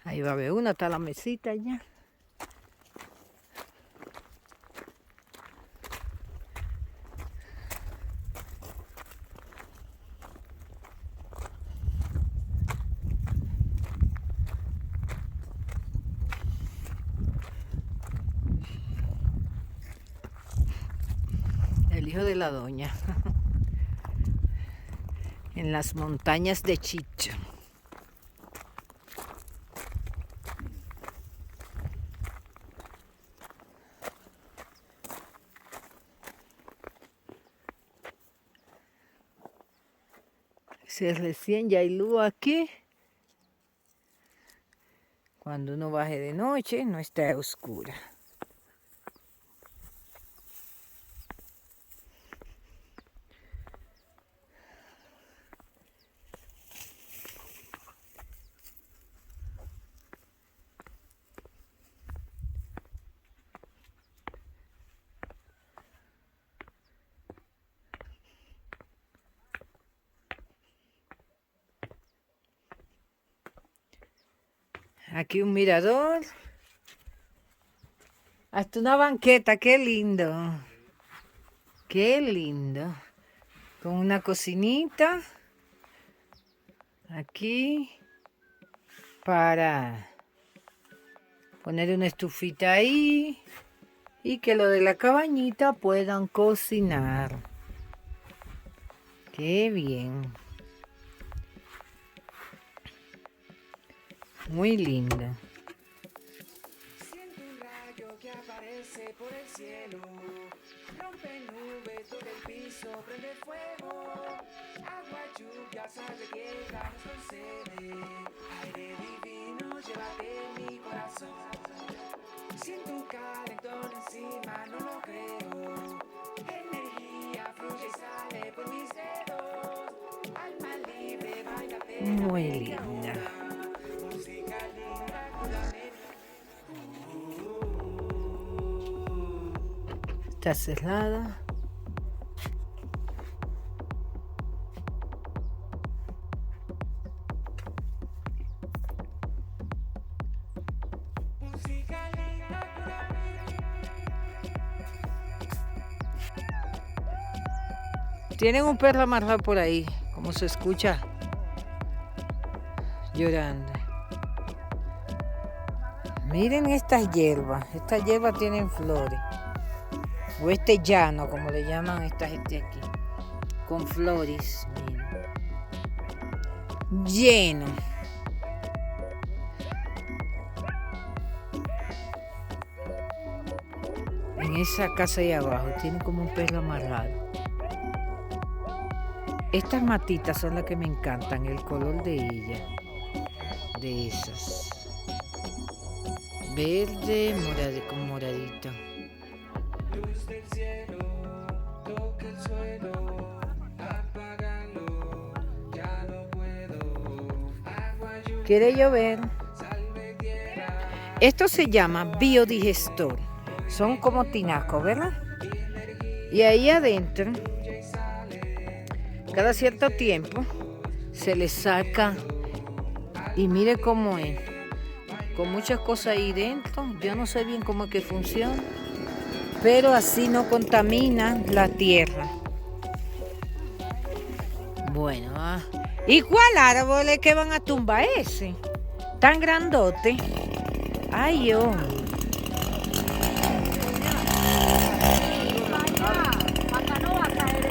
Ahí va a haber una, está la mesita ya. El hijo de la doña. En las montañas de Chicho. Se recién ya hay luz aquí. Cuando uno baje de noche no está oscura. Aquí un mirador. Hasta una banqueta, qué lindo. Qué lindo. Con una cocinita. Aquí. Para poner una estufita ahí. Y que lo de la cabañita puedan cocinar. Qué bien. Muy lindo. Siento un rayo que aparece por el cielo, rompe nubes, toca el piso, prende fuego, agua, lluvia, sal de tierra, nos concede, aire divino, llévate mi corazón. Siento un calentón encima, no lo creo, energía fluye y sale por mis dedos, alma libre, bailate. Muy linda. Está cerrada. Tienen un perro amarrado por ahí, como se escucha llorando. Miren estas hierbas tienen flores. O este llano, como le llaman a esta gente aquí. Con flores, miren. Lleno. En esa casa ahí abajo tiene como un perro amarrado. Estas matitas son las que me encantan, el color de ellas. De esas. Verde, con moradito. Luz del cielo, toca el suelo, apágalo, ya no puedo. Agua, lluvia, Quiere llover. salve tierra, Esto se llama biodigestor. Son como tinacos, ¿verdad? Y ahí adentro, cada cierto tiempo, se le saca. Y mire cómo es. Con muchas cosas ahí dentro. Yo no sé bien cómo es que funciona. Pero así no contamina la tierra. Bueno, ¿y cuál árbol es que van a tumbar ese? Tan grandote. Ay, hombre. Acá no va a caer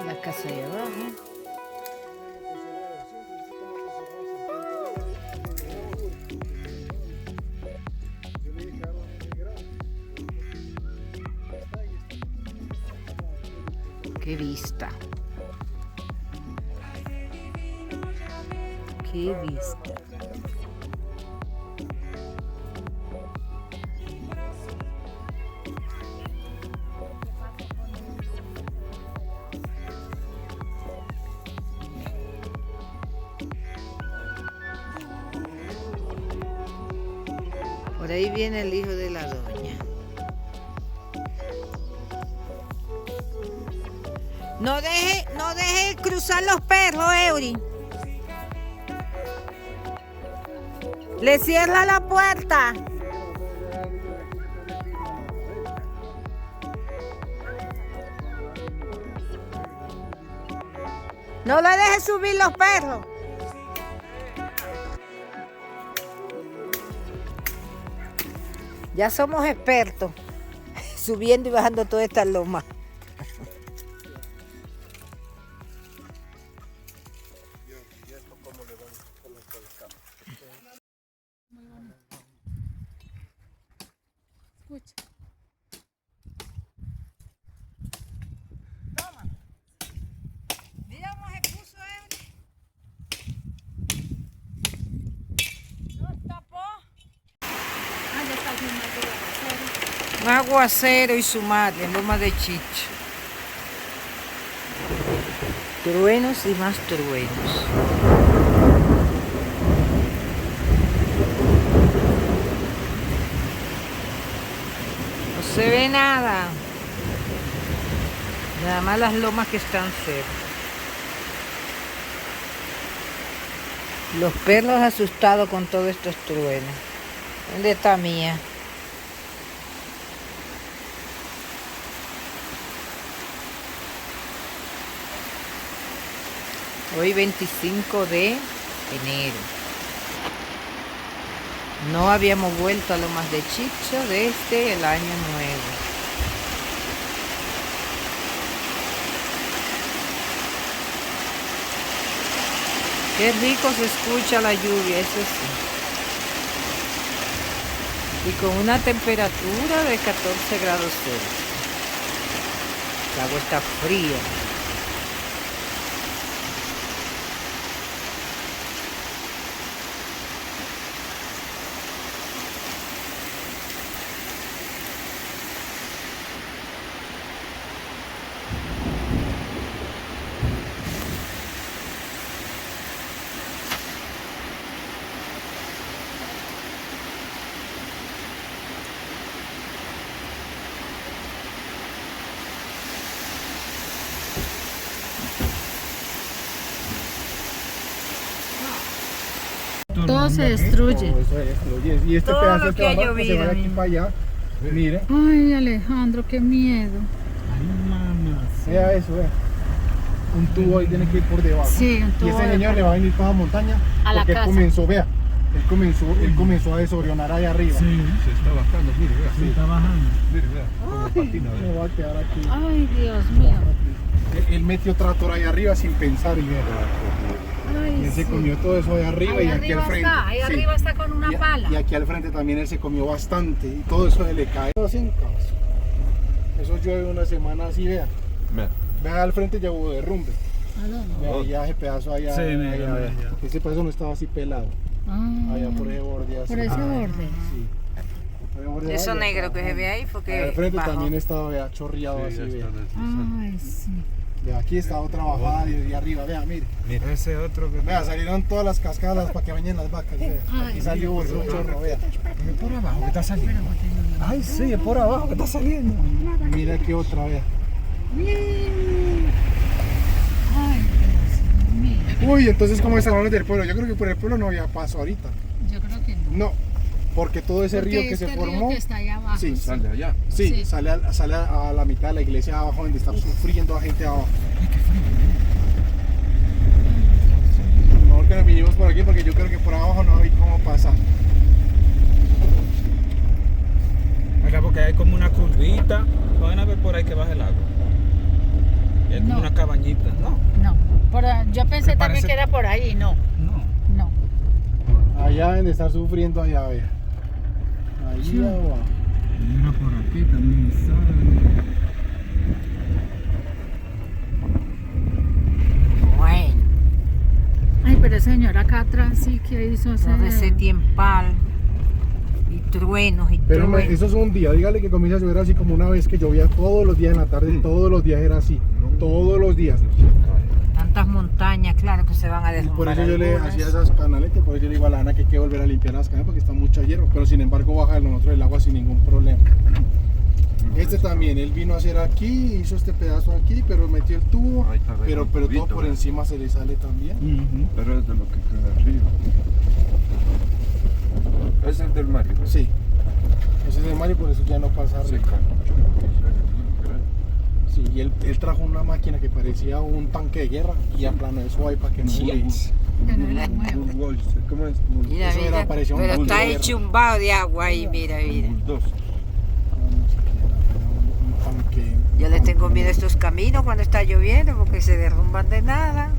La casa de abajo. Qué vista. Qué vista. Por ahí viene el hijo de la doña. No deje cruzar los perros, Eury. Le cierra la puerta. No le deje subir los perros. Ya somos expertos subiendo y bajando todas estas lomas. Escucha. Toma. Mira cómo se puso él. Nos tapó. Ya está haciendo el aguacero. Un aguacero y su madre en Loma de Chicho. Truenos y más truenos. No se ve nada. Nada más las lomas que están cerca. Los perros asustados con todos estos truenos. ¿Dónde está Mía? Hoy 25 de enero. No habíamos vuelto a Lomas de Chicho desde el año nuevo. Qué rico se escucha la lluvia, eso sí. Y con una temperatura de 14 grados Celsius. El agua está fría. Todo se destruye. Todo se destruye. Y este Todo pedazo lo que ha barranco se llovido, va de aquí mira. para allá. Mire, Ay, Alejandro, qué miedo. vea eso, vea. Un tubo ahí tiene que ir por debajo. Sí, un tubo Y ese de señor por- le va a venir para la montaña. A la porque casa. él comenzó, vea. Él comenzó a desorionar ahí arriba. Sí, se está bajando, mire, vea. Sí. Está bajando. Mire, vea, como patina, Me vea. va a quedar aquí. Ay, Dios mío. Él metió tractor ahí arriba sin pensar y vea. Y Ay, él se sí. comió todo eso de arriba Ahí y aquí al arriba frente. está, ahí Sí. arriba está con una pala. Y aquí al frente también él se comió bastante. Y todo eso se le cae. Sin caso. Eso llueve una semana así, vea. Vea. Vea al frente ya hubo derrumbe. ¿A dónde? Vea, ya ese pedazo allá. Sí, mira, allá, mira, vea. ya. Ese pedazo no estaba así pelado. Ah, Allá por ese borde así. por ese borde. Sí. Por ese borde Eso allá negro que estaba. se ve ahí fue Allá que al frente bajó. también estaba, vea, chorreado Sí, así, ya vea. está deslizando. Ay, sí. Vea, aquí estaba otra bajada de arriba, vea, mire. Mira. Ese otro que... Vea, salieron todas las cascadas para que bañen las vacas, vea. Ay, Aquí salió otro chorro, vea. Es por abajo que está saliendo. Ay, sí, es por abajo que está saliendo. Mira aquí otra, vea. Ay, Dios mío. Uy, entonces ¿cómo están los del pueblo? Yo creo que por el pueblo no había paso ahorita. Yo creo que no. No, porque todo ese Porque río que este se río formó, que está ahí abajo. sí, Sale allá. sí, Sí. sale a la mitad de la iglesia abajo donde está sufriendo a gente abajo. Mejor que nos vinimos por aquí porque yo creo que por abajo no hay cómo pasar. Acá porque hay como una curvita. Van a ver por ahí que baja el agua. Y Es como No. una cabañita, ¿no? No. Yo pensé ¿Te también parece? que era por ahí, no. No. No. Allá deben de estar sufriendo allá, vea. Allí abajo. Era por aquí también, Bueno, Ay, pero señor, acá atrás sí que hizo todo ese tiempal y truenos y Pero truenos. eso es un día, dígale que comienza a llover así como una vez que llovía todos los días en la tarde, todos los días era así, todos los días. Tantas montañas, claro que se van a Y derrumbar. por eso yo le algunas. hacía esas canaletas, por eso yo le digo a la Ana que hay que volver a limpiar las canales porque está mucha hierba, pero sin embargo baja de nosotros el agua sin ningún problema. Este también, él vino a hacer aquí, hizo este pedazo aquí, pero metió el tubo, Ahí está, ve, pero un todo tubito, por ve. encima se le sale también. Pero es de lo que queda arriba. Ese es del Mario. ¿verdad? Sí, ese es el mar y por eso ya no pasa Sí, arriba. claro. Sí, y él trajo una máquina que parecía un tanque de guerra y aplanó eso ahí para que no Que no la mueva. Bulldozer, ¿cómo es? Mira, Eso era, mira, parecía un pero está bulldozer. chumbado de agua ahí, mira, mira. Bulldozer. Un tanque. Yo le tengo miedo a estos caminos cuando está lloviendo porque se derrumban de nada.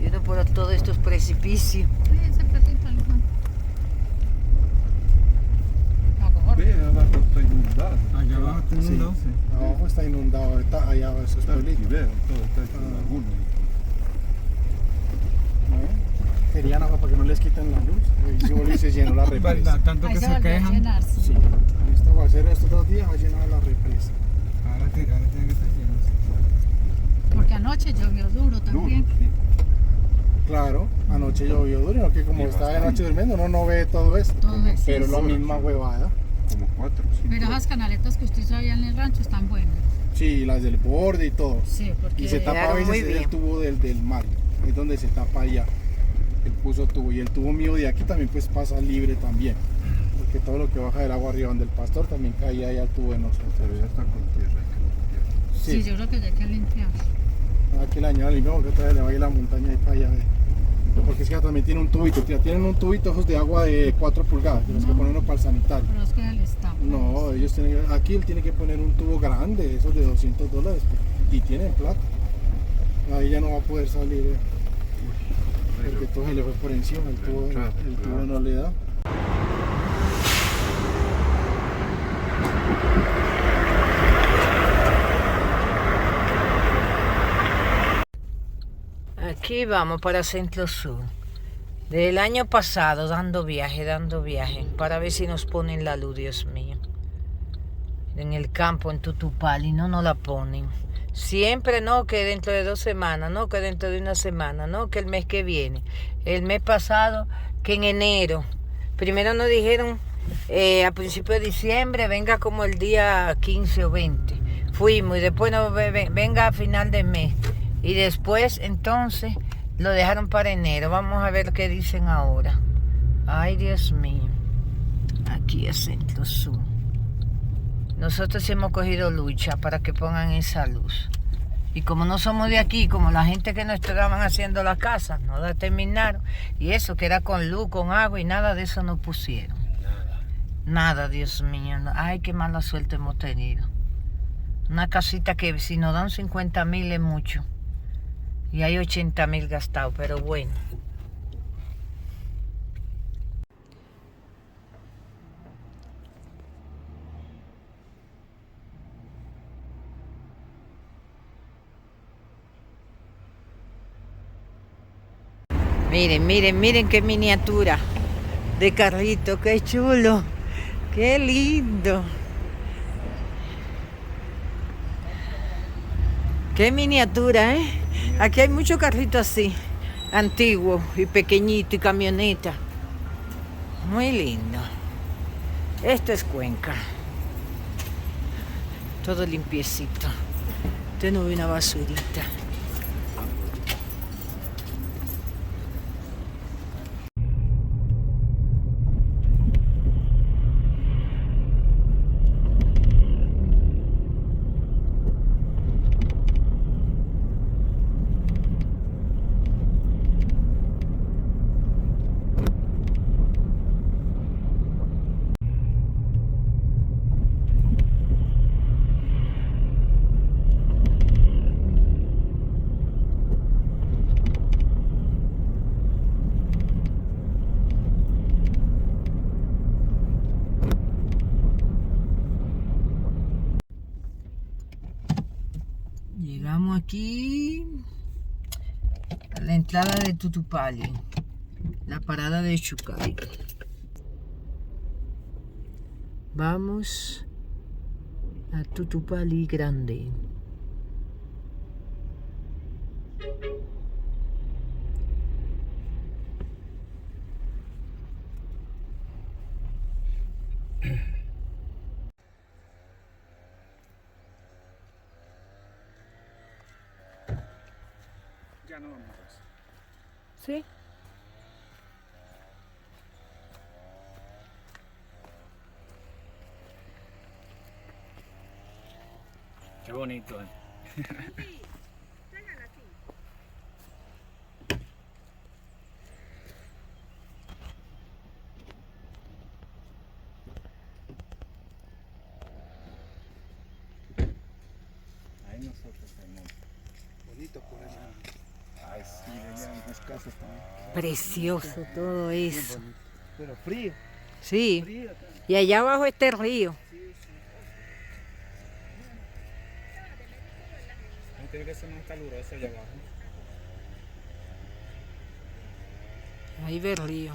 Y uno por todos estos precipicios. Ay, ese platito, algo. Agora. Ve, abajo está inundado. Allá abajo está Sí, inundado. abajo está inundado, ahorita allá abajo esos Está aquí, pueblitos. vean, todo está hecho en laguna. ¿No? Querían agua para que no les quiten la luz. Y se volvió y se llenó la represa. ¿Verdad? Tanto Ahí que se se volvió a quejan. llenar, sí. Sí, este aguacero estos 2 días ha llenado la represa. Ahora tiene que estar lleno. Porque anoche llovió duro Duro, también. sí. Claro, anoche llovió duro, que como Sí, estaba de bastante. noche durmiendo uno no ve todo esto. Todo eso. Pero es la sí. misma huevada. Como 4 o 5. Pero esas canaletas que usted hizo allá en el rancho están buenas. Sí, las del borde y todo. Sí, porque Y se tapa a Quedaron veces muy es bien. el tubo del mar, es donde se tapa allá. Él puso tubo y el tubo mío de aquí también pues pasa libre también. Porque todo lo que baja del agua arriba donde el pastor también caía ahí al tubo de nosotros. Pero ya está con tierra. hay que sí, Sí, yo creo que ya hay que limpiar. aquí la añada limpiamos porque otra vez le va a ir la montaña ahí para allá. Ve. Porque es que también tiene un tubito, tía, tienen un tubito esos de agua de 4 pulgadas, que los que ponen uno para el sanitario. Pero es que él está. No, ellos tienen, aquí él tiene que poner un tubo grande, esos de $200, y tienen plata. Ahí ya no va a poder salir, tierra. porque todo se le fue por encima, el tubo no le da. Aquí vamos para Centro Sur. Del año pasado dando viaje, para ver si nos ponen la luz, Dios mío. En el campo, en Tutupal, y no nos la ponen. Siempre no, que dentro de 2 semanas, no, que dentro de 1 semana, no, que el mes que viene. El mes pasado, que en enero. Primero nos dijeron a principios de diciembre, venga como el día 15 o 20. Fuimos y después venga a final de mes. Y después, entonces, lo dejaron para enero. Vamos a ver qué dicen ahora. Ay, Dios mío. Aquí es Centro Sur. Nosotros hemos cogido lucha para que pongan esa luz. Y como no somos de aquí, como la gente que nos estaban haciendo la casa, no la terminaron. Y eso que era con luz, con agua y nada de eso nos pusieron. Nada, Dios mío. Ay, qué mala suerte hemos tenido. Una casita que si nos dan 50,000 es mucho. Y hay 80,000 gastados, pero bueno. Miren, miren, miren qué miniatura de carrito, qué chulo, qué lindo. Qué miniatura, ¿eh? Aquí hay muchos carritos así, antiguos y pequeñitos y camionetas. Muy lindo. Esto es Cuenca. Todo limpiecito. Usted no ve una basurita. aquí la entrada de Tutupali, la parada de Chucay. Vamos a Tutupali Grande. Ya no vamos. ¿Sí? Qué bonito. Ahí nosotros tenemos. Bonito por allá. Ay, sí, allá en las casas también. Precioso todo eso. Pero frío. Sí. Frío acá. Y allá abajo está el río. Tiene que ser más caluroso allá abajo. Ahí ve el río.